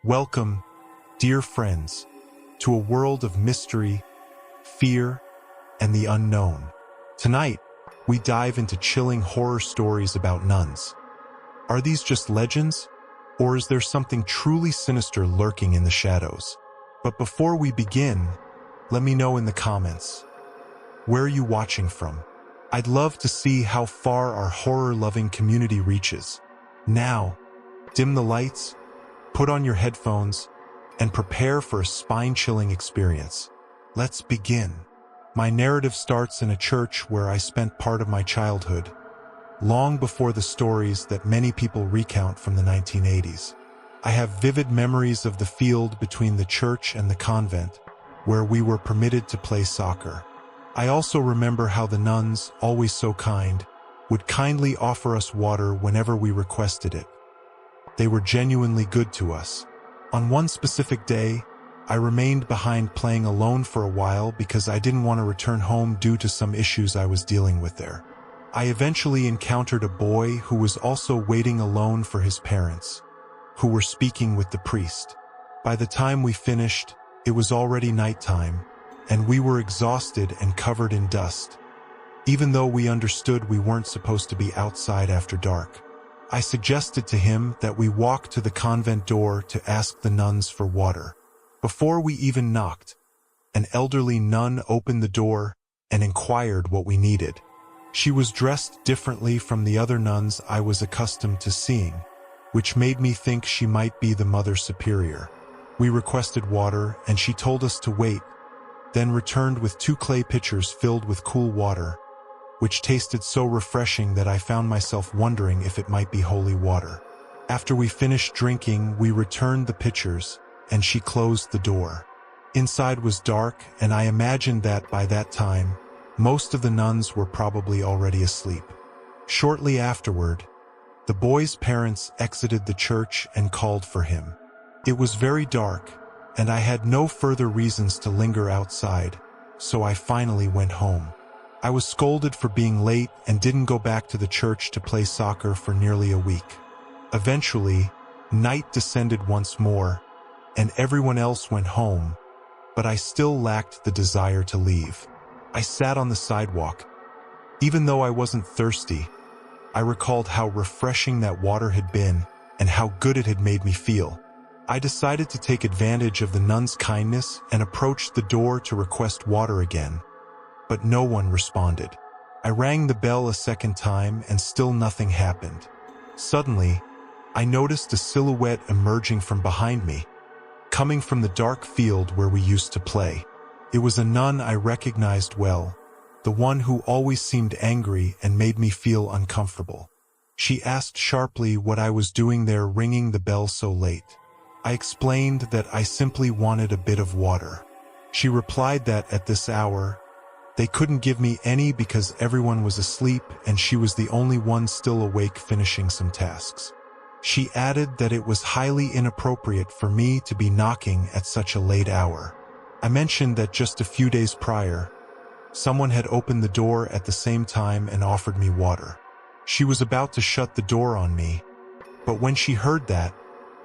Welcome, dear friends, to a world of mystery, fear, and the unknown. Tonight, we dive into chilling horror stories about nuns. Are these just legends, or is there something truly sinister lurking in the shadows? But before we begin, let me know in the comments, where are you watching from? I'd love to see how far our horror-loving community reaches. Now, dim the lights, put on your headphones, and prepare for a spine-chilling experience. Let's begin. My narrative starts in a church where I spent part of my childhood, long before the stories that many people recount from the 1980s. I have vivid memories of the field between the church and the convent, where we were permitted to play soccer. I also remember how the nuns, always so kind, would kindly offer us water whenever we requested it. They were genuinely good to us. On one specific day, I remained behind playing alone for a while because I didn't want to return home due to some issues I was dealing with there. I eventually encountered a boy who was also waiting alone for his parents, who were speaking with the priest. By the time we finished, it was already nighttime, and we were exhausted and covered in dust. Even though we understood we weren't supposed to be outside after dark, I suggested to him that we walk to the convent door to ask the nuns for water. Before we even knocked, an elderly nun opened the door and inquired what we needed. She was dressed differently from the other nuns I was accustomed to seeing, which made me think she might be the Mother Superior. We requested water and she told us to wait, then returned with 2 clay pitchers filled with cool water, which tasted so refreshing that I found myself wondering if it might be holy water. After we finished drinking, we returned the pitchers, and she closed the door. Inside was dark, and I imagined that by that time, most of the nuns were probably already asleep. Shortly afterward, the boy's parents exited the church and called for him. It was very dark, and I had no further reasons to linger outside, so I finally went home. I was scolded for being late and didn't go back to the church to play soccer for nearly a week. Eventually, night descended once more, and everyone else went home, but I still lacked the desire to leave. I sat on the sidewalk. Even though I wasn't thirsty, I recalled how refreshing that water had been and how good it had made me feel. I decided to take advantage of the nun's kindness and approached the door to request water again. But no one responded. I rang the bell a second time and still nothing happened. Suddenly, I noticed a silhouette emerging from behind me, coming from the dark field where we used to play. It was a nun I recognized well, the one who always seemed angry and made me feel uncomfortable. She asked sharply what I was doing there ringing the bell so late. I explained that I simply wanted a bit of water. She replied that at this hour, they couldn't give me any because everyone was asleep and she was the only one still awake finishing some tasks. She added that it was highly inappropriate for me to be knocking at such a late hour. I mentioned that just a few days prior, someone had opened the door at the same time and offered me water. She was about to shut the door on me, but when she heard that,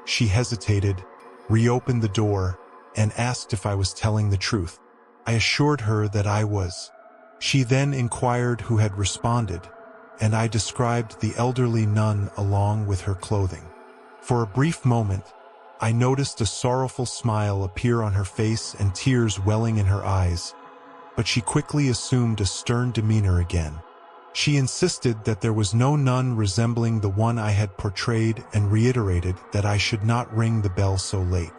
she hesitated, reopened the door, and asked if I was telling the truth. I assured her that I was. She then inquired who had responded, and I described the elderly nun along with her clothing. For a brief moment, I noticed a sorrowful smile appear on her face and tears welling in her eyes, but she quickly assumed a stern demeanor again. She insisted that there was no nun resembling the one I had portrayed and reiterated that I should not ring the bell so late.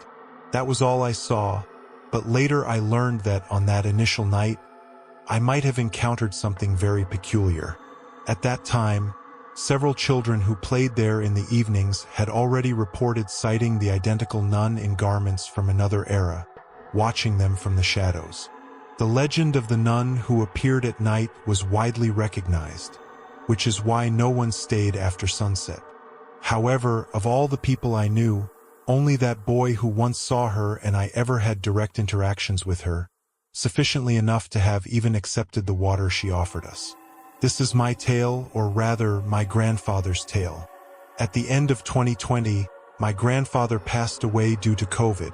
That was all I saw. But later I learned that on that initial night, I might have encountered something very peculiar. At that time, several children who played there in the evenings had already reported sighting the identical nun in garments from another era, watching them from the shadows. The legend of the nun who appeared at night was widely recognized, which is why no one stayed after sunset. However, of all the people I knew, only that boy who once saw her and I ever had direct interactions with her, sufficiently enough to have even accepted the water she offered us. This is my tale, or rather, my grandfather's tale. At the end of 2020, My grandfather passed away due to COVID.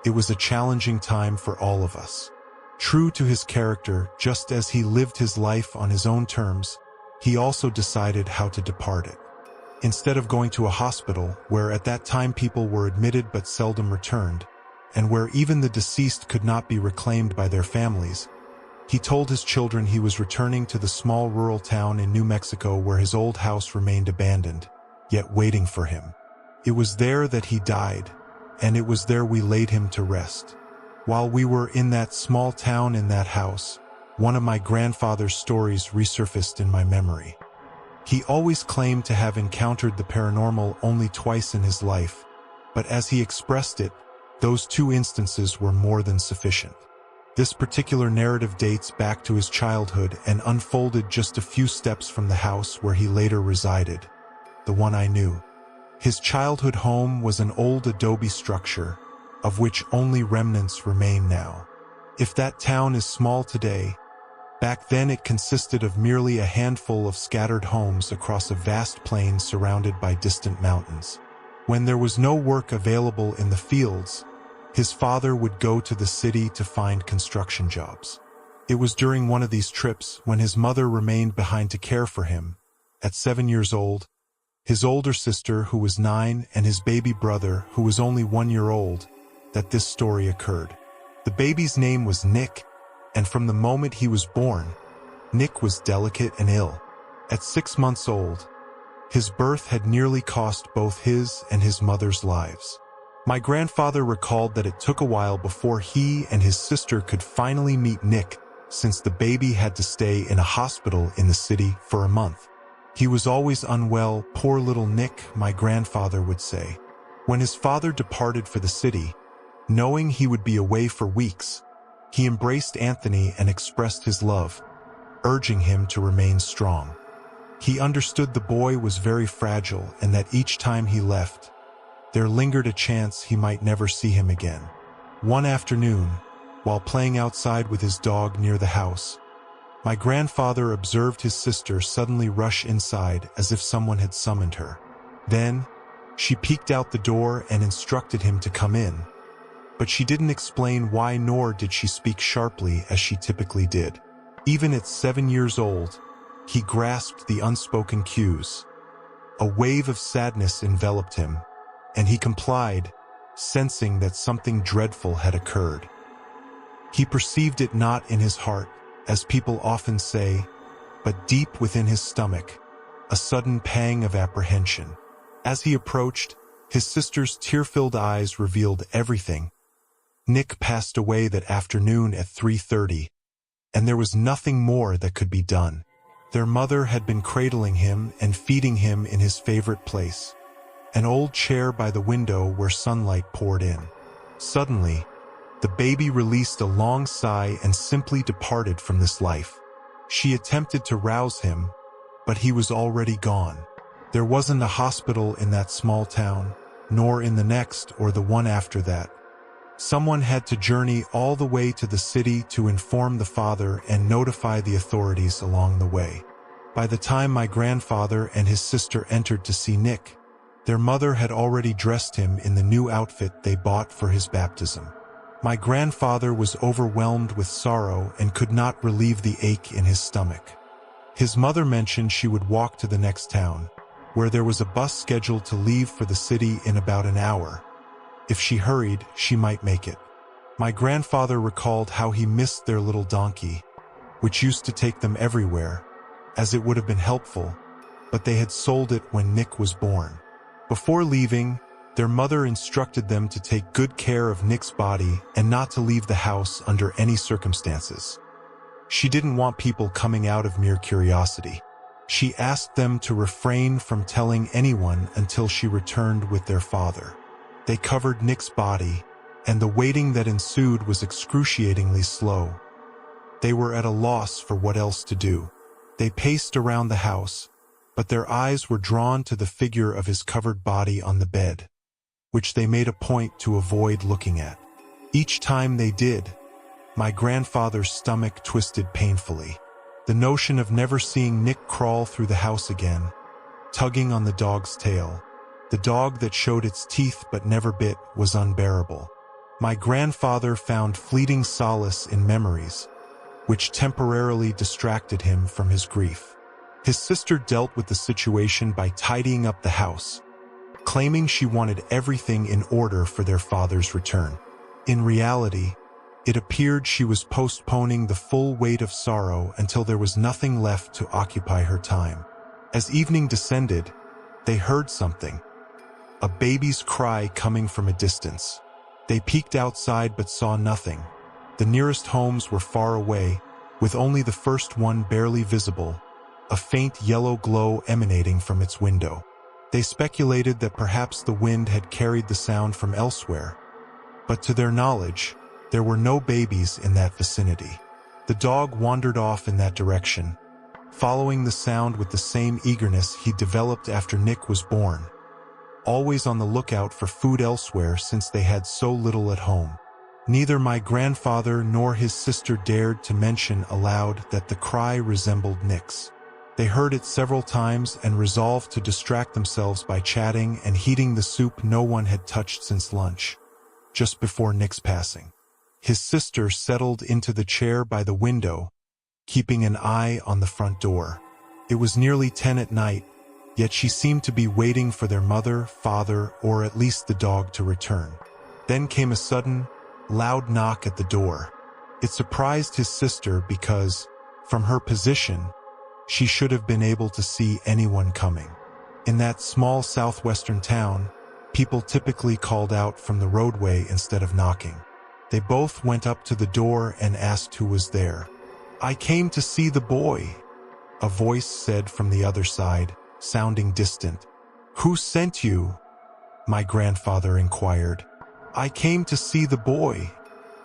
It was a challenging time for all of us. True to his character, just as he lived his life on his own terms, he also decided how to depart it. Instead of going to a hospital, where at that time people were admitted but seldom returned, and where even the deceased could not be reclaimed by their families, he told his children he was returning to the small rural town in New Mexico where his old house remained abandoned, yet waiting for him. It was there that he died, and it was there we laid him to rest. While we were in that small town in that house, one of my grandfather's stories resurfaced in my memory. He always claimed to have encountered the paranormal only twice in his life, but as he expressed it, those 2 instances were more than sufficient. This particular narrative dates back to his childhood and unfolded just a few steps from the house where he later resided, the one I knew. His childhood home was an old adobe structure, of which only remnants remain now. If that town is small today, back then it consisted of merely a handful of scattered homes across a vast plain surrounded by distant mountains. When there was no work available in the fields, his father would go to the city to find construction jobs. It was during one of these trips, when his mother remained behind to care for him, at 7 years old, his older sister who was 9 and his baby brother who was only 1 year old, that this story occurred. The baby's name was Nick, and from the moment he was born, Nick was delicate and ill. At 6 months old, his birth had nearly cost both his and his mother's lives. My grandfather recalled that it took a while before he and his sister could finally meet Nick, since the baby had to stay in a hospital in the city for a month. He was always unwell, poor little Nick, my grandfather would say. When his father departed for the city, knowing he would be away for weeks, he embraced Anthony and expressed his love, urging him to remain strong. He understood the boy was very fragile and that each time he left, there lingered a chance he might never see him again. One afternoon, while playing outside with his dog near the house, my grandfather observed his sister suddenly rush inside as if someone had summoned her. Then, she peeked out the door and instructed him to come in, but she didn't explain why, nor did she speak sharply as she typically did. Even at 7 years old, he grasped the unspoken cues. A wave of sadness enveloped him, and he complied, sensing that something dreadful had occurred. He perceived it not in his heart, as people often say, but deep within his stomach, a sudden pang of apprehension. As he approached, his sister's tear-filled eyes revealed everything. Nick passed away that afternoon at 3:30, and there was nothing more that could be done. Their mother had been cradling him and feeding him in his favorite place, an old chair by the window where sunlight poured in. Suddenly, the baby released a long sigh and simply departed from this life. She attempted to rouse him, but he was already gone. There wasn't a hospital in that small town, nor in the next or the one after that. Someone had to journey all the way to the city to inform the father and notify the authorities along the way. By the time my grandfather and his sister entered to see Nick, their mother had already dressed him in the new outfit they bought for his baptism. My grandfather was overwhelmed with sorrow and could not relieve the ache in his stomach. His mother mentioned she would walk to the next town, where there was a bus scheduled to leave for the city in about an hour. If she hurried, she might make it. My grandfather recalled how he missed their little donkey, which used to take them everywhere, as it would have been helpful, but they had sold it when Nick was born. Before leaving, their mother instructed them to take good care of Nick's body and not to leave the house under any circumstances. She didn't want people coming out of mere curiosity. She asked them to refrain from telling anyone until she returned with their father. They covered Nick's body, and the waiting that ensued was excruciatingly slow. They were at a loss for what else to do. They paced around the house, but their eyes were drawn to the figure of his covered body on the bed, which they made a point to avoid looking at. Each time they did, my grandfather's stomach twisted painfully. The notion of never seeing Nick crawl through the house again, tugging on the dog's tail, The dog that showed its teeth but never bit was unbearable. My grandfather found fleeting solace in memories, which temporarily distracted him from his grief. His sister dealt with the situation by tidying up the house, claiming she wanted everything in order for their father's return. In reality, it appeared she was postponing the full weight of sorrow until there was nothing left to occupy her time. As evening descended, they heard something, a baby's cry coming from a distance. They peeked outside but saw nothing. The nearest homes were far away, with only the first one barely visible, a faint yellow glow emanating from its window. They speculated that perhaps the wind had carried the sound from elsewhere, but to their knowledge, there were no babies in that vicinity. The dog wandered off in that direction, following the sound with the same eagerness he developed after Nick was born, always on the lookout for food elsewhere since they had so little at home. Neither my grandfather nor his sister dared to mention aloud that the cry resembled Nick's. They heard it several times and resolved to distract themselves by chatting and heating the soup no one had touched since lunch, just before Nick's passing. His sister settled into the chair by the window, keeping an eye on the front door. It was nearly 10 at night, yet she seemed to be waiting for their mother, father, or at least the dog to return. Then came a sudden, loud knock at the door. It surprised his sister because, from her position, she should have been able to see anyone coming. In that small southwestern town, people typically called out from the roadway instead of knocking. They both went up to the door and asked who was there. "I came to see the boy," a voice said from the other side, sounding distant. "Who sent you?" my grandfather inquired. "I came to see the boy,"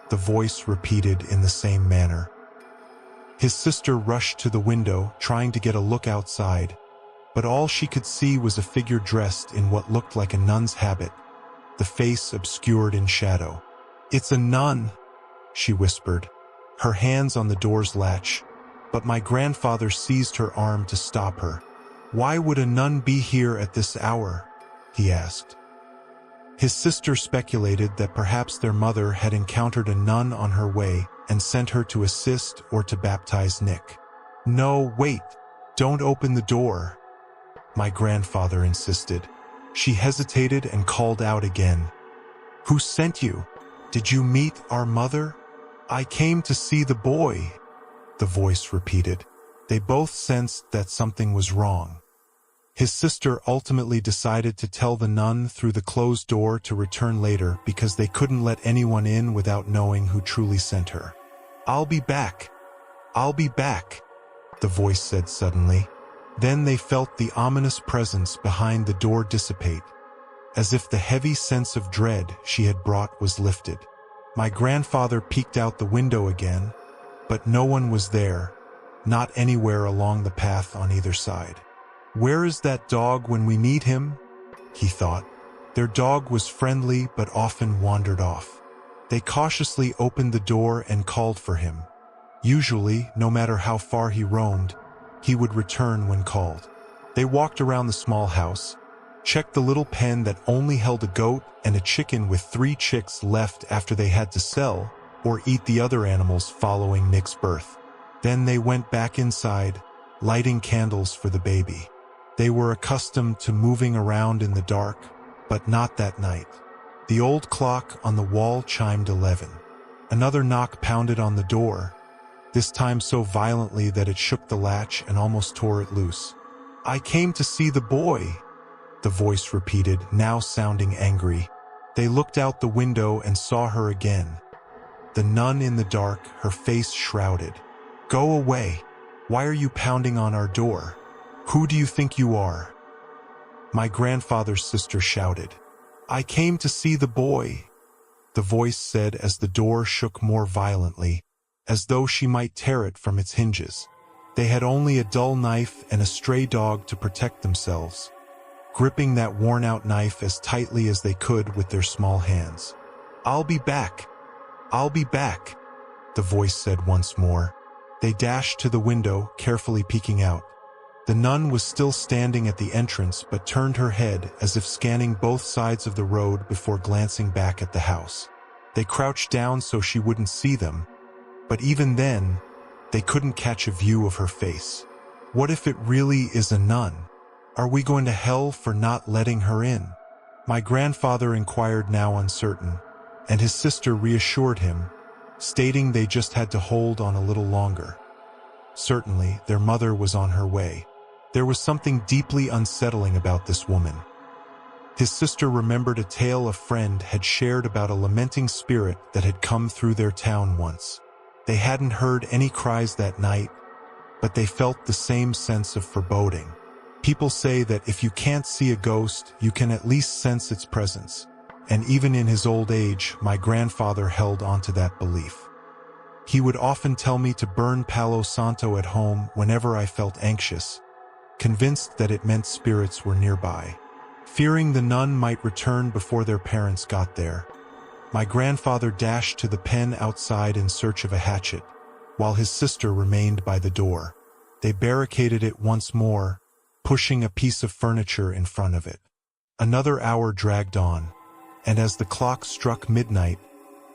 the voice repeated in the same manner. His sister rushed to the window, trying to get a look outside, but all she could see was a figure dressed in what looked like a nun's habit, the face obscured in shadow. "It's a nun," she whispered, her hands on the door's latch, but my grandfather seized her arm to stop her. "Why would a nun be here at this hour?" he asked. His sister speculated that perhaps their mother had encountered a nun on her way and sent her to assist or to baptize Nick. "No, wait, don't open the door," my grandfather insisted. She hesitated and called out again. "Who sent you? Did you meet our mother?" "I came to see the boy," the voice repeated. They both sensed that something was wrong. His sister ultimately decided to tell the nun through the closed door to return later because they couldn't let anyone in without knowing who truly sent her. "I'll be back. I'll be back," the voice said suddenly. Then they felt the ominous presence behind the door dissipate, as if the heavy sense of dread she had brought was lifted. My grandfather peeked out the window again, but no one was there, not anywhere along the path on either side. "Where is that dog when we need him?" he thought. Their dog was friendly but often wandered off. They cautiously opened the door and called for him. Usually, no matter how far he roamed, he would return when called. They walked around the small house, checked the little pen that only held a goat and a chicken with 3 chicks left after they had to sell or eat the other animals following Nick's birth. Then they went back inside, lighting candles for the baby. They were accustomed to moving around in the dark, but not that night. The old clock on the wall chimed 11. Another knock pounded on the door, this time so violently that it shook the latch and almost tore it loose. "I came to see the boy," the voice repeated, now sounding angry. They looked out the window and saw her again. The nun in the dark, her face shrouded. "Go away. Why are you pounding on our door? Who do you think you are?" My grandfather's sister shouted. "I came to see the boy," the voice said as the door shook more violently, as though she might tear it from its hinges. They had only a dull knife and a stray dog to protect themselves, gripping that worn-out knife as tightly as they could with their small hands. "I'll be back. I'll be back," the voice said once more. They dashed to the window, carefully peeking out. The nun was still standing at the entrance but turned her head as if scanning both sides of the road before glancing back at the house. They crouched down so she wouldn't see them, but even then, they couldn't catch a view of her face. What if it really is a nun? Are we going to hell for not letting her in? My grandfather inquired, now uncertain, and his sister reassured him, stating they just had to hold on a little longer. Certainly, their mother was on her way. There was something deeply unsettling about this woman. His sister remembered a tale a friend had shared about a lamenting spirit that had come through their town once. They hadn't heard any cries that night, but they felt the same sense of foreboding. People say that if you can't see a ghost, you can at least sense its presence. And even in his old age, my grandfather held onto that belief. He would often tell me to burn Palo Santo at home whenever I felt anxious, convinced that it meant spirits were nearby. Fearing the nun might return before their parents got there, my grandfather dashed to the pen outside in search of a hatchet, while his sister remained by the door. They barricaded it once more, pushing a piece of furniture in front of it. Another hour dragged on, and as the clock struck midnight,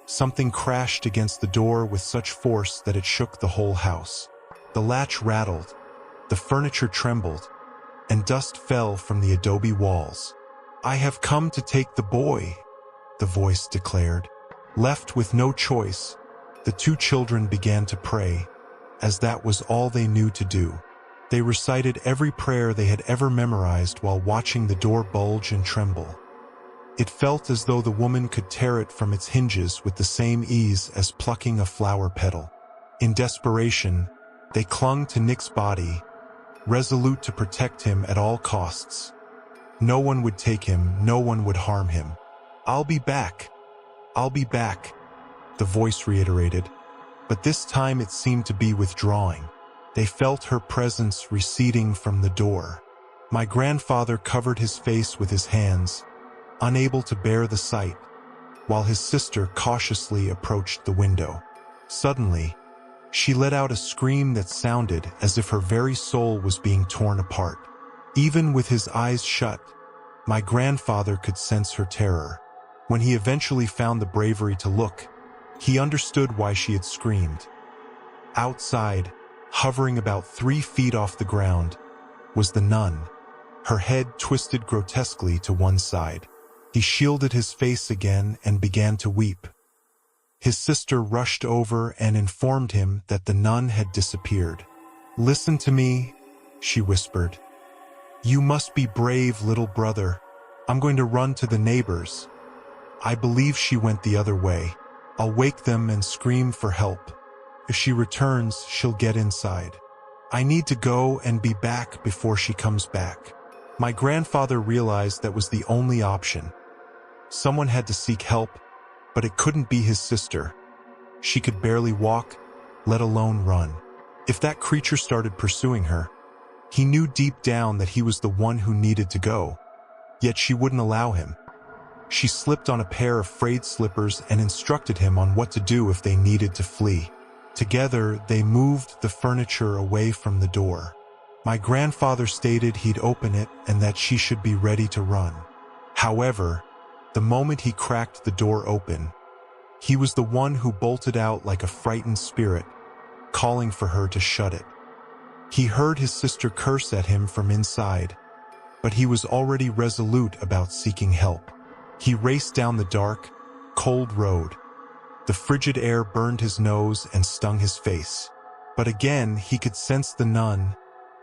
something crashed against the door with such force that it shook the whole house. The latch rattled, the furniture trembled, and dust fell from the adobe walls. "I have come to take the boy," the voice declared. Left with no choice, the two children began to pray, as that was all they knew to do. They recited every prayer they had ever memorized while watching the door bulge and tremble. It felt as though the woman could tear it from its hinges with the same ease as plucking a flower petal. In desperation, they clung to Nick's body, resolute to protect him at all costs. No one would take him, no one would harm him. "I'll be back. I'll be back," the voice reiterated, but this time it seemed to be withdrawing. They felt her presence receding from the door. My grandfather covered his face with his hands, unable to bear the sight, while his sister cautiously approached the window. Suddenly, she let out a scream that sounded as if her very soul was being torn apart. Even with his eyes shut, my grandfather could sense her terror. When he eventually found the bravery to look, he understood why she had screamed. Outside, hovering about 3 feet off the ground, was the nun, her head twisted grotesquely to one side. He shielded his face again and began to weep. His sister rushed over and informed him that the nun had disappeared. "Listen to me," she whispered. "You must be brave, little brother. I'm going to run to the neighbors. I believe she went the other way. I'll wake them and scream for help. If she returns, she'll get inside. I need to go and be back before she comes back." My grandfather realized that was the only option. Someone had to seek help, but it couldn't be his sister. She could barely walk, let alone run. If that creature started pursuing her, he knew deep down that he was the one who needed to go. Yet she wouldn't allow him. She slipped on a pair of frayed slippers and instructed him on what to do if they needed to flee. Together, they moved the furniture away from the door. My grandfather stated he'd open it and that she should be ready to run. However, the moment he cracked the door open, he was the one who bolted out like a frightened spirit, calling for her to shut it. He heard his sister curse at him from inside, but he was already resolute about seeking help. He raced down the dark, cold road. The frigid air burned his nose and stung his face. But again, he could sense the nun,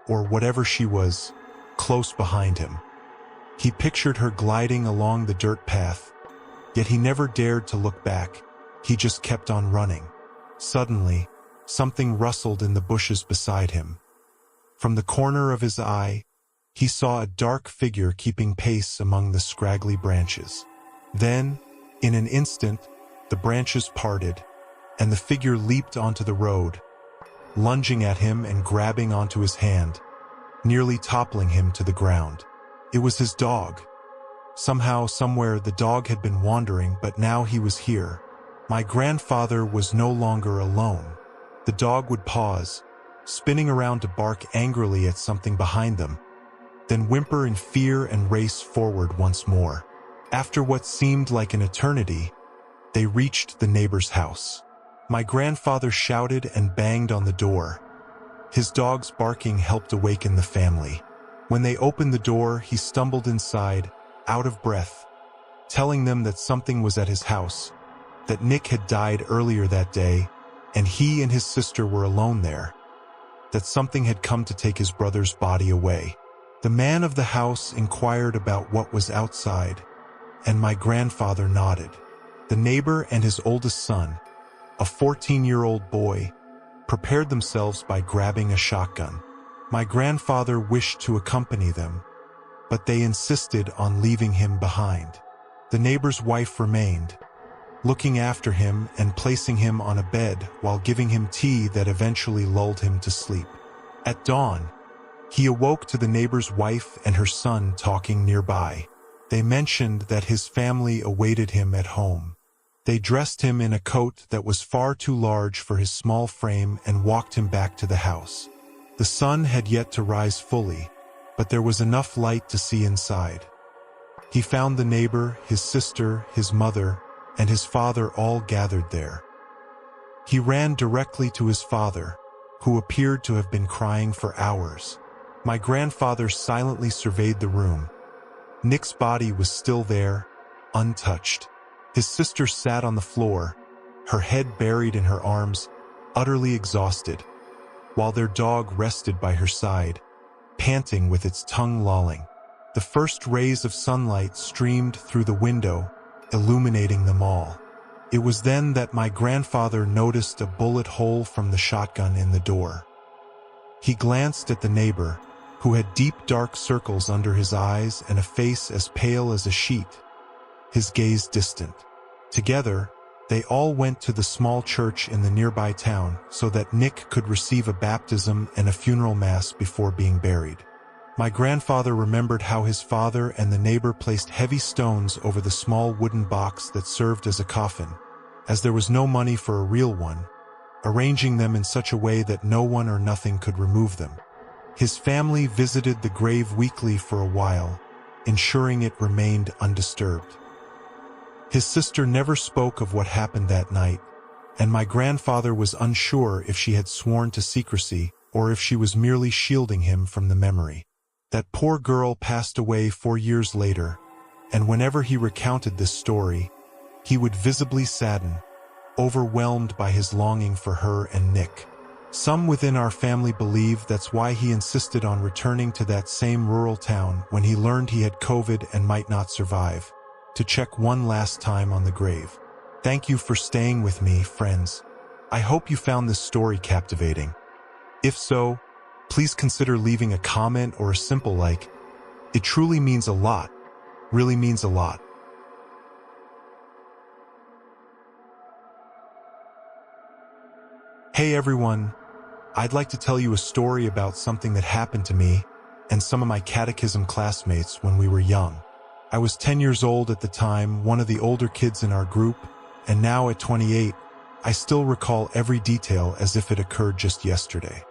or whatever she was, close behind him. He pictured her gliding along the dirt path, yet he never dared to look back. He just kept on running. Suddenly, something rustled in the bushes beside him. From the corner of his eye, he saw a dark figure keeping pace among the scraggly branches. Then, in an instant, the branches parted, and the figure leaped onto the road, lunging at him and grabbing onto his hand, nearly toppling him to the ground. It was his dog. Somehow, somewhere, the dog had been wandering, but now he was here. My grandfather was no longer alone. The dog would pause, spinning around to bark angrily at something behind them, then whimper in fear and race forward once more. After what seemed like an eternity, they reached the neighbor's house. My grandfather shouted and banged on the door. His dog's barking helped awaken the family. When they opened the door, he stumbled inside, out of breath, telling them that something was at his house, that Nick had died earlier that day, and he and his sister were alone there, that something had come to take his brother's body away. The man of the house inquired about what was outside, and my grandfather nodded. The neighbor and his oldest son, a 14-year-old boy, prepared themselves by grabbing a shotgun. My grandfather wished to accompany them, but they insisted on leaving him behind. The neighbor's wife remained, looking after him and placing him on a bed while giving him tea that eventually lulled him to sleep. At dawn, he awoke to the neighbor's wife and her son talking nearby. They mentioned that his family awaited him at home. They dressed him in a coat that was far too large for his small frame and walked him back to the house. The sun had yet to rise fully, but there was enough light to see inside. He found the neighbor, his sister, his mother, and his father all gathered there. He ran directly to his father, who appeared to have been crying for hours. My grandfather silently surveyed the room. Nick's body was still there, untouched. His sister sat on the floor, her head buried in her arms, utterly exhausted, while their dog rested by her side, panting with its tongue lolling. The first rays of sunlight streamed through the window, illuminating them all. It was then that my grandfather noticed a bullet hole from the shotgun in the door. He glanced at the neighbor, who had deep dark circles under his eyes and a face as pale as a sheet, his gaze distant. Together, they all went to the small church in the nearby town so that Nick could receive a baptism and a funeral mass before being buried. My grandfather remembered how his father and the neighbor placed heavy stones over the small wooden box that served as a coffin, as there was no money for a real one, arranging them in such a way that no one or nothing could remove them. His family visited the grave weekly for a while, ensuring it remained undisturbed. His sister never spoke of what happened that night, and my grandfather was unsure if she had sworn to secrecy or if she was merely shielding him from the memory. That poor girl passed away 4 years later, and whenever he recounted this story, he would visibly sadden, overwhelmed by his longing for her and Nick. Some within our family believe that's why he insisted on returning to that same rural town when he learned he had COVID and might not survive, to check one last time on the grave. Thank you for staying with me, friends. I hope you found this story captivating. If so, please consider leaving a comment or a simple like. It truly means a lot, really means a lot. Hey everyone, I'd like to tell you a story about something that happened to me and some of my catechism classmates when we were young. I was 10 years old at the time, one of the older kids in our group, and now at 28, I still recall every detail as if it occurred just yesterday.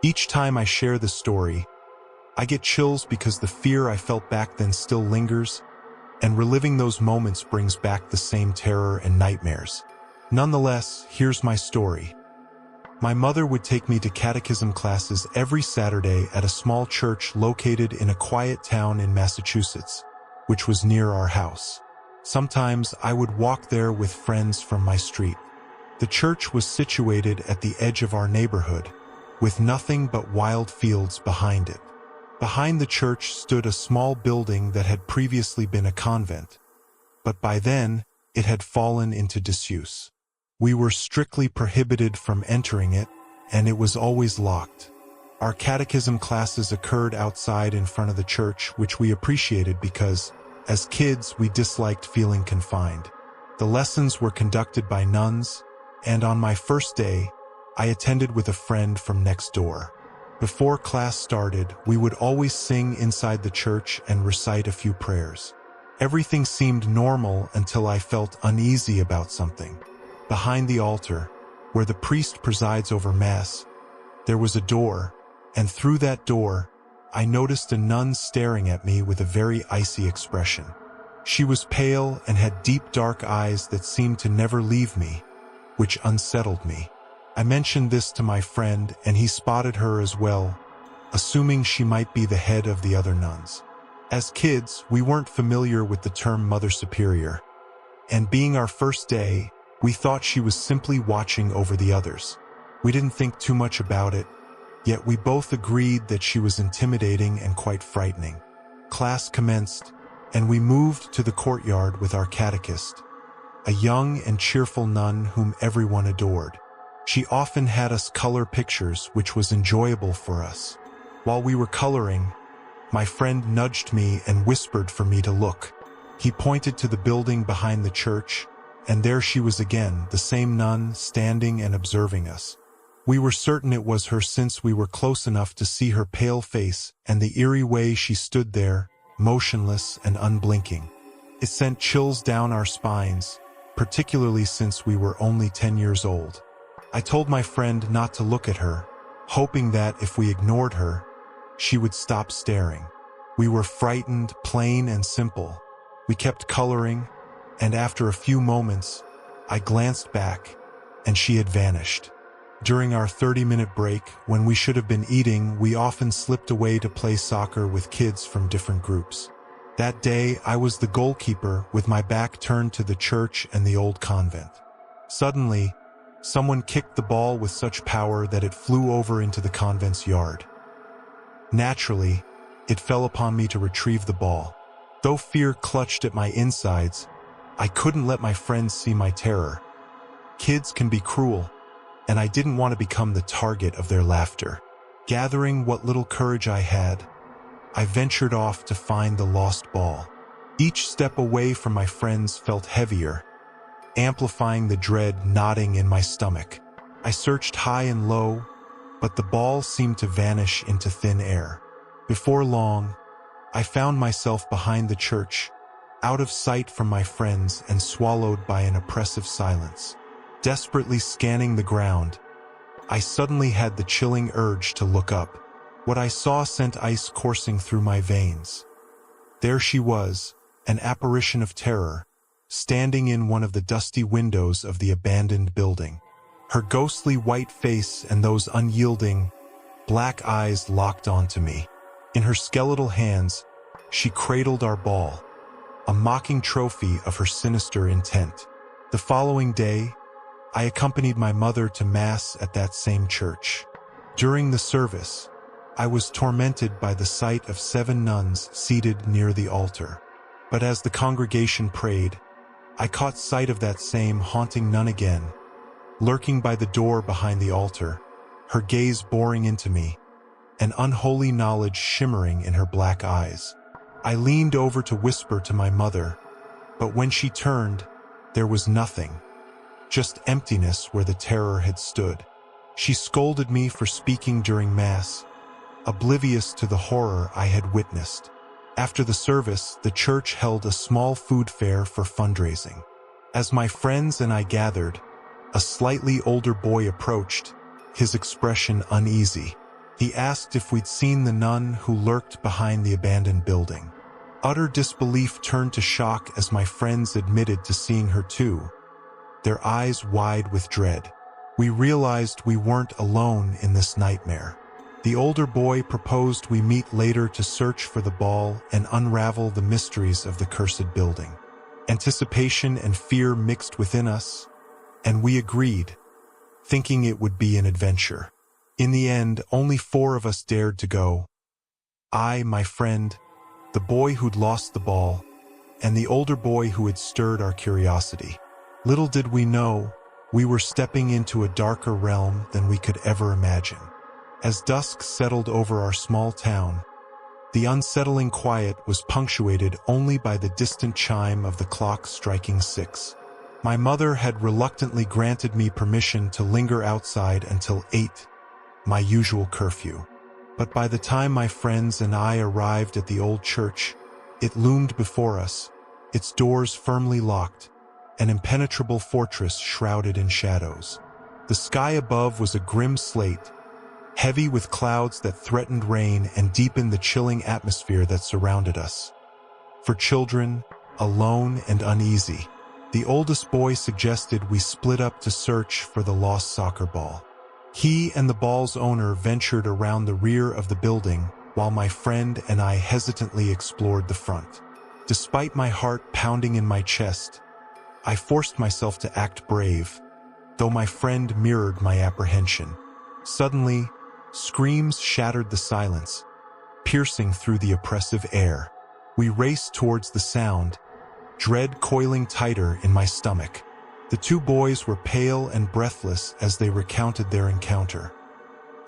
Each time I share this story, I get chills because the fear I felt back then still lingers, and reliving those moments brings back the same terror and nightmares. Nonetheless, here's my story. My mother would take me to catechism classes every Saturday at a small church located in a quiet town in Massachusetts, which was near our house. Sometimes I would walk there with friends from my street. The church was situated at the edge of our neighborhood, with nothing but wild fields behind it. Behind the church stood a small building that had previously been a convent, but by then it had fallen into disuse. We were strictly prohibited from entering it, and it was always locked. Our catechism classes occurred outside in front of the church, which we appreciated because, as kids, we disliked feeling confined. The lessons were conducted by nuns, and on my first day, I attended with a friend from next door. Before class started, we would always sing inside the church and recite a few prayers. Everything seemed normal until I felt uneasy about something. Behind the altar, where the priest presides over Mass, There was a door, and through that door, I noticed a nun staring at me with a very icy expression. She was pale and had deep dark eyes that seemed to never leave me, which unsettled me. I mentioned this to my friend, and he spotted her as well, assuming she might be the head of the other nuns. As kids, we weren't familiar with the term Mother Superior, and being our first day, we thought she was simply watching over the others. We didn't think too much about it, yet we both agreed that she was intimidating and quite frightening. Class commenced, and we moved to the courtyard with our catechist, a young and cheerful nun whom everyone adored. She often had us color pictures, which was enjoyable for us. While we were coloring, my friend nudged me and whispered for me to look. He pointed to the building behind the church, and there she was again, the same nun, standing and observing us. We were certain it was her since we were close enough to see her pale face and the eerie way she stood there, motionless and unblinking. It sent chills down our spines, particularly since we were only 10 years old. I told my friend not to look at her, hoping that if we ignored her, she would stop staring. We were frightened, plain and simple. We kept coloring, and after a few moments, I glanced back, and she had vanished. During our 30-minute break, when we should have been eating, we often slipped away to play soccer with kids from different groups. That day, I was the goalkeeper with my back turned to the church and the old convent. Suddenly, someone kicked the ball with such power that it flew over into the convent's yard. Naturally, it fell upon me to retrieve the ball. Though fear clutched at my insides, I couldn't let my friends see my terror. Kids can be cruel, and I didn't want to become the target of their laughter. Gathering what little courage I had, I ventured off to find the lost ball. Each step away from my friends felt heavier, amplifying the dread knotting in my stomach. I searched high and low, but the ball seemed to vanish into thin air. Before long, I found myself behind the church, out of sight from my friends and swallowed by an oppressive silence. Desperately scanning the ground, I suddenly had the chilling urge to look up. What I saw sent ice coursing through my veins. There she was, an apparition of terror, standing in one of the dusty windows of the abandoned building. Her ghostly white face and those unyielding, black eyes locked onto me. In her skeletal hands, she cradled our ball, a mocking trophy of her sinister intent. The following day, I accompanied my mother to Mass at that same church. During the service, I was tormented by the sight of 7 nuns seated near the altar. But as the congregation prayed, I caught sight of that same haunting nun again, lurking by the door behind the altar, her gaze boring into me, an unholy knowledge shimmering in her black eyes. I leaned over to whisper to my mother, but when she turned, there was nothing, just emptiness where the terror had stood. She scolded me for speaking during Mass, oblivious to the horror I had witnessed. After the service, the church held a small food fair for fundraising. As my friends and I gathered, a slightly older boy approached, his expression uneasy. He asked if we'd seen the nun who lurked behind the abandoned building. Utter disbelief turned to shock as my friends admitted to seeing her too, their eyes wide with dread. We realized we weren't alone in this nightmare. The older boy proposed we meet later to search for the ball and unravel the mysteries of the cursed building. Anticipation and fear mixed within us, and we agreed, thinking it would be an adventure. In the end, only 4 of us dared to go. I, my friend, the boy who'd lost the ball, and the older boy who had stirred our curiosity. Little did we know, we were stepping into a darker realm than we could ever imagine. As dusk settled over our small town, the unsettling quiet was punctuated only by the distant chime of the clock striking 6. My mother had reluctantly granted me permission to linger outside until 8, my usual curfew. But by the time my friends and I arrived at the old church, it loomed before us, its doors firmly locked, an impenetrable fortress shrouded in shadows. The sky above was a grim slate, heavy with clouds that threatened rain and deepened the chilling atmosphere that surrounded us. For children, alone and uneasy, the oldest boy suggested we split up to search for the lost soccer ball. He and the ball's owner ventured around the rear of the building, while my friend and I hesitantly explored the front. Despite my heart pounding in my chest, I forced myself to act brave, though my friend mirrored my apprehension. Suddenly, screams shattered the silence, piercing through the oppressive air. We raced towards the sound, dread coiling tighter in my stomach. The two boys were pale and breathless as they recounted their encounter.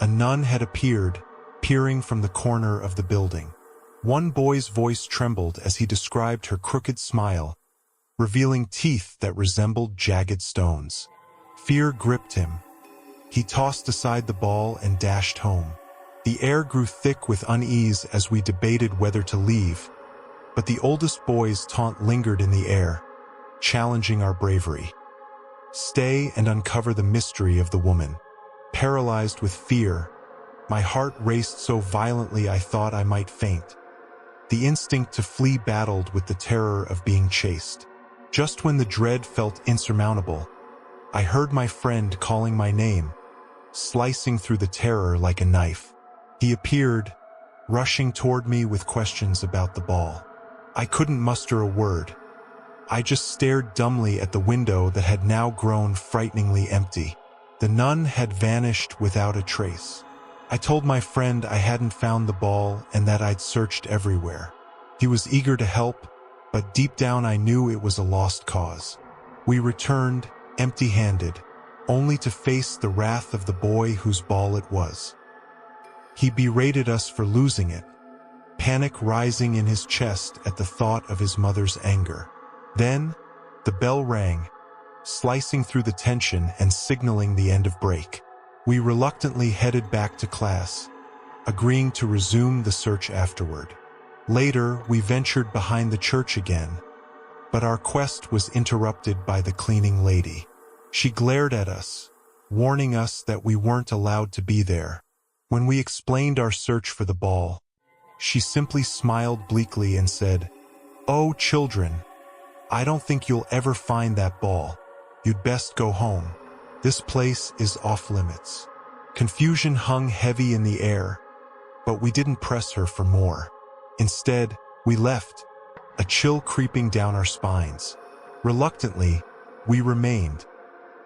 A nun had appeared, peering from the corner of the building. One boy's voice trembled as he described her crooked smile, revealing teeth that resembled jagged stones. Fear gripped him. He tossed aside the ball and dashed home. The air grew thick with unease as we debated whether to leave, but the oldest boy's taunt lingered in the air, challenging our bravery. Stay and uncover the mystery of the woman. Paralyzed with fear, my heart raced so violently I thought I might faint. The instinct to flee battled with the terror of being chased. Just when the dread felt insurmountable, I heard my friend calling my name, slicing through the terror like a knife. He appeared, rushing toward me with questions about the ball. I couldn't muster a word. I just stared dumbly at the window that had now grown frighteningly empty. The nun had vanished without a trace. I told my friend I hadn't found the ball and that I'd searched everywhere. He was eager to help, but deep down I knew it was a lost cause. We returned, empty-handed, only to face the wrath of the boy whose ball it was. He berated us for losing it, panic rising in his chest at the thought of his mother's anger. Then, the bell rang, slicing through the tension and signaling the end of break. We reluctantly headed back to class, agreeing to resume the search afterward. Later, we ventured behind the church again, but our quest was interrupted by the cleaning lady. She glared at us, warning us that we weren't allowed to be there. When we explained our search for the ball, she simply smiled bleakly and said, "Oh, children, I don't think you'll ever find that ball. You'd best go home. This place is off limits." Confusion hung heavy in the air, but we didn't press her for more. Instead, we left, a chill creeping down our spines. Reluctantly, we remained,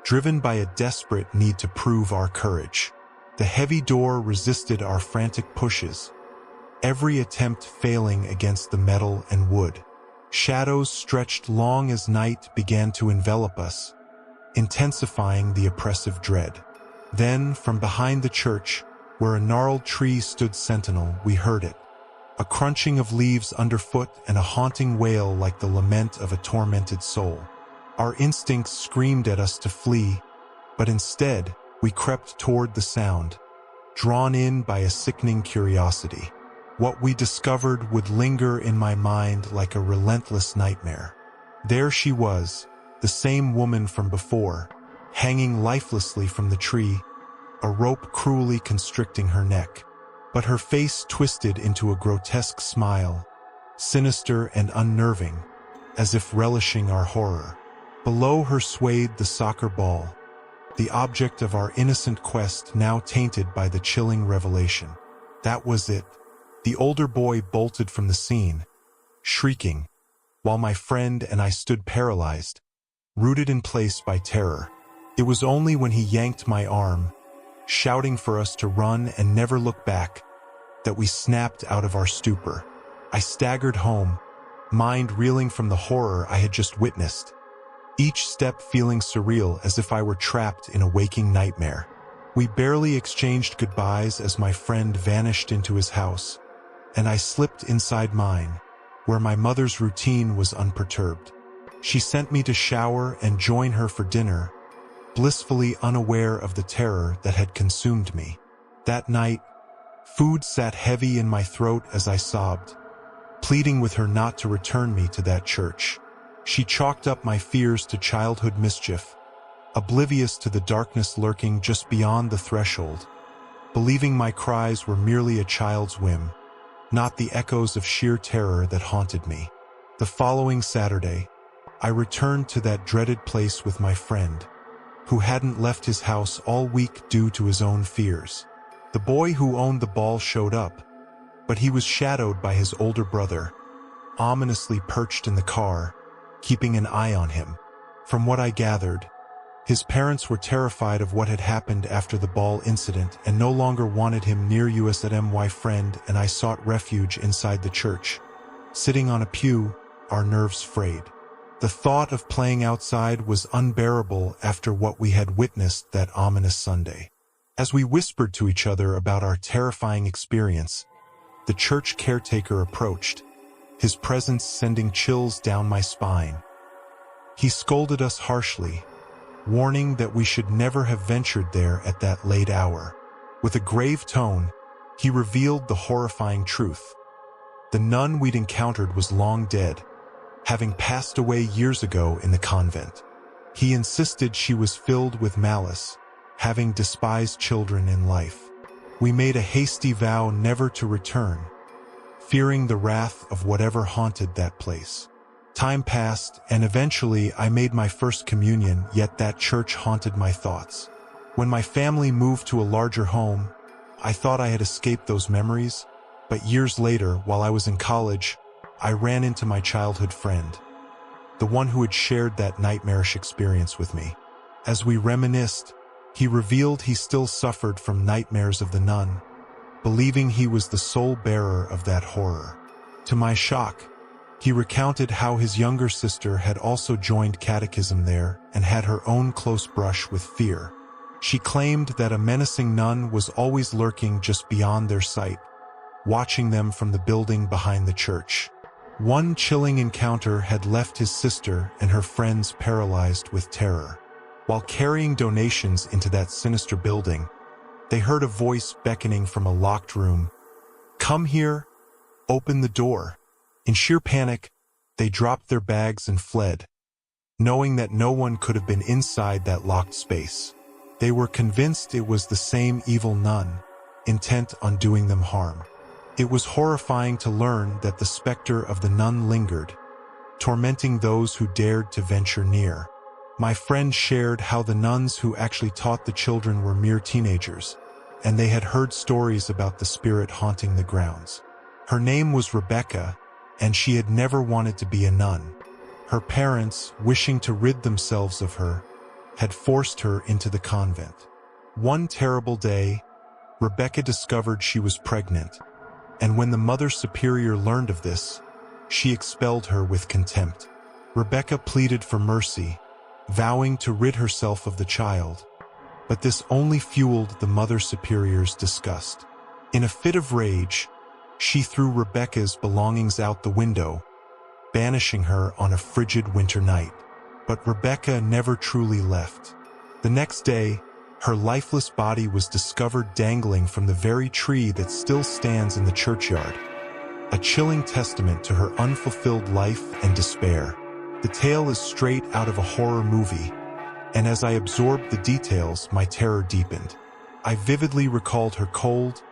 driven by a desperate need to prove our courage. The heavy door resisted our frantic pushes, every attempt failing against the metal and wood. Shadows stretched long as night began to envelop us, intensifying the oppressive dread. Then, from behind the church, where a gnarled tree stood sentinel, we heard it. A crunching of leaves underfoot and a haunting wail like the lament of a tormented soul. Our instincts screamed at us to flee, but instead, we crept toward the sound, drawn in by a sickening curiosity. What we discovered would linger in my mind like a relentless nightmare. There she was, the same woman from before, hanging lifelessly from the tree, a rope cruelly constricting her neck. But her face twisted into a grotesque smile, sinister and unnerving, as if relishing our horror. Below her swayed the soccer ball, the object of our innocent quest now tainted by the chilling revelation. That was it. The older boy bolted from the scene, shrieking, while my friend and I stood paralyzed, rooted in place by terror. It was only when he yanked my arm, shouting for us to run and never look back, that we snapped out of our stupor. I staggered home, mind reeling from the horror I had just witnessed, each step feeling surreal as if I were trapped in a waking nightmare. We barely exchanged goodbyes as my friend vanished into his house, and I slipped inside mine, where my mother's routine was unperturbed. She sent me to shower and join her for dinner, blissfully unaware of the terror that had consumed me. That night, food sat heavy in my throat as I sobbed, pleading with her not to return me to that church. She chalked up my fears to childhood mischief, oblivious to the darkness lurking just beyond the threshold. believing my cries were merely a child's whim, not the echoes of sheer terror that haunted me. The following Saturday, I returned to that dreaded place with my friend, who hadn't left his house all week due to his own fears. The boy who owned the ball showed up, but he was shadowed by his older brother, ominously perched in the car, keeping an eye on him. From what I gathered, his parents were terrified of what had happened after the ball incident and no longer wanted him near us. At my friend and I sought refuge inside the church. Sitting on a pew, our nerves frayed. The thought of playing outside was unbearable after what we had witnessed that ominous Sunday. As we whispered to each other about our terrifying experience, the church caretaker approached, his presence sending chills down my spine. He scolded us harshly, warning that we should never have ventured there at that late hour. With a grave tone, he revealed the horrifying truth. The nun we'd encountered was long dead, having passed away years ago in the convent. He insisted she was filled with malice, having despised children in life. We made a hasty vow never to return, fearing the wrath of whatever haunted that place. Time passed, and eventually I made my first communion, yet that church haunted my thoughts. When my family moved to a larger home, I thought I had escaped those memories, but years later, while I was in college, I ran into my childhood friend, the one who had shared that nightmarish experience with me. As we reminisced, he revealed he still suffered from nightmares of the nun, believing he was the sole bearer of that horror. To my shock, he recounted how his younger sister had also joined catechism there and had her own close brush with fear. She claimed that a menacing nun was always lurking just beyond their sight, watching them from the building behind the church. One chilling encounter had left his sister and her friends paralyzed with terror. While carrying donations into that sinister building, they heard a voice beckoning from a locked room. "Come here, open the door." In sheer panic, they dropped their bags and fled, knowing that no one could have been inside that locked space. They were convinced it was the same evil nun, intent on doing them harm. It was horrifying to learn that the specter of the nun lingered, tormenting those who dared to venture near. My friend shared how the nuns who actually taught the children were mere teenagers, and they had heard stories about the spirit haunting the grounds. Her name was Rebecca, and she had never wanted to be a nun. Her parents, wishing to rid themselves of her, had forced her into the convent. One terrible day, Rebecca discovered she was pregnant, and when the Mother Superior learned of this, she expelled her with contempt. Rebecca pleaded for mercy, vowing to rid herself of the child, but this only fueled the Mother Superior's disgust. In a fit of rage, she threw Rebecca's belongings out the window, banishing her on a frigid winter night. But Rebecca never truly left. The next day, her lifeless body was discovered dangling from the very tree that still stands in the churchyard, a chilling testament to her unfulfilled life and despair. The tale is straight out of a horror movie, and as I absorbed the details, my terror deepened. I vividly recalled her cold,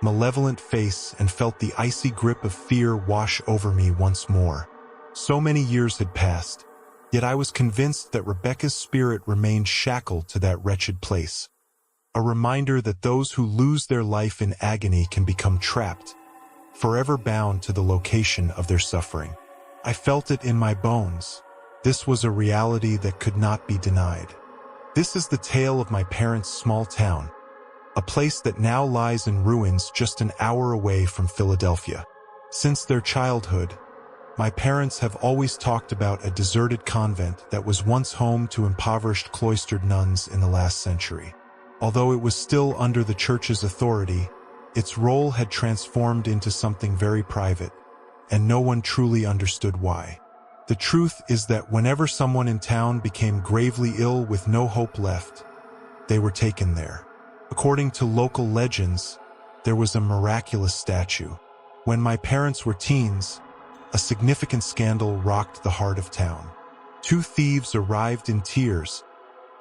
malevolent face and felt the icy grip of fear wash over me once more. So many years had passed, yet I was convinced that Rebecca's spirit remained shackled to that wretched place. A reminder that those who lose their life in agony can become trapped, forever bound to the location of their suffering. I felt it in my bones. This was a reality that could not be denied. This is the tale of my parents' small town, a place that now lies in ruins just an hour away from Philadelphia. Since their childhood, my parents have always talked about a deserted convent that was once home to impoverished cloistered nuns in the last century. Although it was still under the church's authority, its role had transformed into something very private, and no one truly understood why. The truth is that whenever someone in town became gravely ill with no hope left, they were taken there. According to local legends, there was a miraculous statue. When my parents were teens, a significant scandal rocked the heart of town. Two thieves arrived in tears,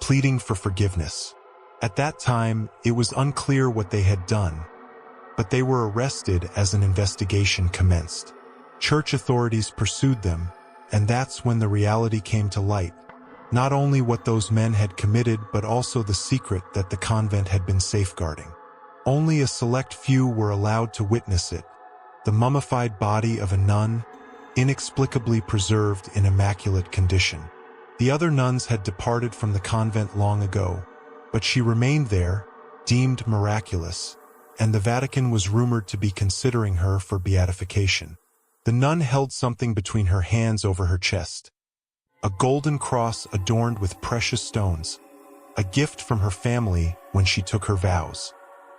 pleading for forgiveness. At that time, it was unclear what they had done, but they were arrested as an investigation commenced. Church authorities pursued them, and that's when the reality came to light. Not only what those men had committed, but also the secret that the convent had been safeguarding. Only a select few were allowed to witness it: the mummified body of a nun, inexplicably preserved in immaculate condition. The other nuns had departed from the convent long ago, but she remained there, deemed miraculous, and the Vatican was rumored to be considering her for beatification. The nun held something between her hands over her chest: a golden cross adorned with precious stones, a gift from her family when she took her vows.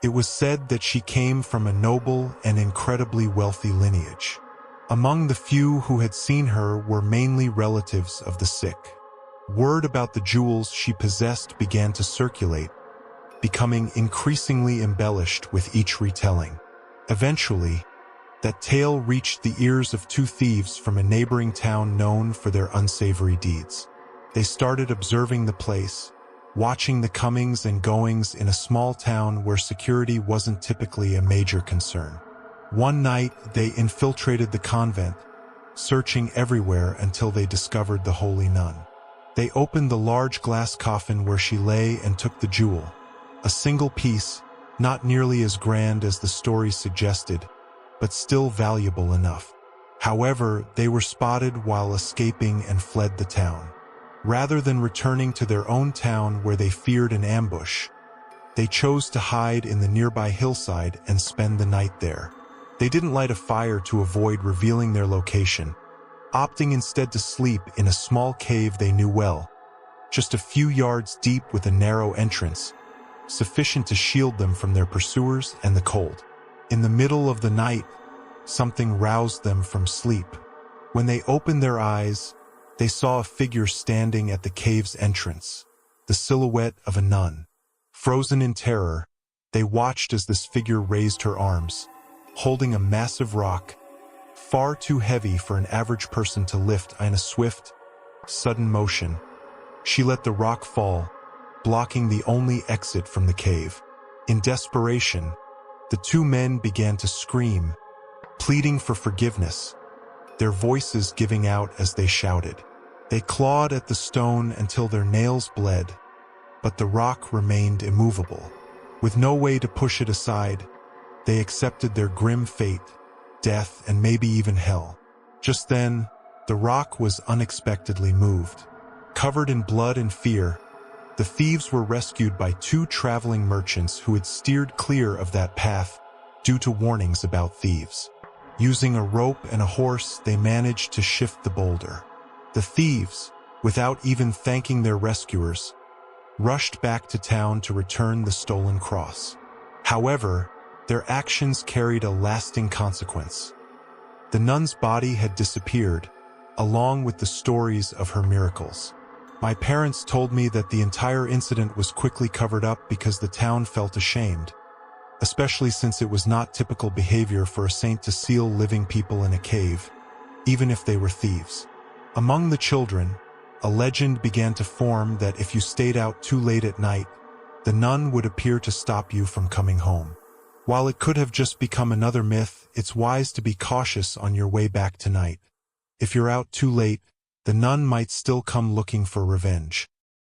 It was said that she came from a noble and incredibly wealthy lineage. Among the few who had seen her were mainly relatives of the sick. Word about the jewels she possessed began to circulate, becoming increasingly embellished with each retelling. Eventually, that tale reached the ears of two thieves from a neighboring town known for their unsavory deeds. They started observing the place, watching the comings and goings in a small town where security wasn't typically a major concern. One night, they infiltrated the convent, searching everywhere until they discovered the holy nun. They opened the large glass coffin where she lay and took the jewel, a single piece, not nearly as grand as the story suggested, but still valuable enough. However, they were spotted while escaping and fled the town. Rather than returning to their own town where they feared an ambush, they chose to hide in the nearby hillside and spend the night there. They didn't light a fire to avoid revealing their location, opting instead to sleep in a small cave they knew well, just a few yards deep with a narrow entrance, sufficient to shield them from their pursuers and the cold. In the middle of the night, something roused them from sleep. When they opened their eyes, they saw a figure standing at the cave's entrance, the silhouette of a nun. Frozen in terror, they watched as this figure raised her arms, holding a massive rock, far too heavy for an average person to lift. In a swift, sudden motion, she let the rock fall, blocking the only exit from the cave. In desperation, the two men began to scream, pleading for forgiveness, their voices giving out as they shouted. They clawed at the stone until their nails bled, but the rock remained immovable. With no way to push it aside, they accepted their grim fate, death, and maybe even hell. Just then, the rock was unexpectedly moved. Covered in blood and fear, the thieves were rescued by two traveling merchants who had steered clear of that path due to warnings about thieves. Using a rope and a horse, they managed to shift the boulder. The thieves, without even thanking their rescuers, rushed back to town to return the stolen cross. However, their actions carried a lasting consequence. The nun's body had disappeared, along with the stories of her miracles. My parents told me that the entire incident was quickly covered up because the town felt ashamed, especially since it was not typical behavior for a saint to seal living people in a cave, even if they were thieves. Among the children, a legend began to form that if you stayed out too late at night, the nun would appear to stop you from coming home. While it could have just become another myth, it's wise to be cautious on your way back tonight. If you're out too late, the nun might still come looking for revenge.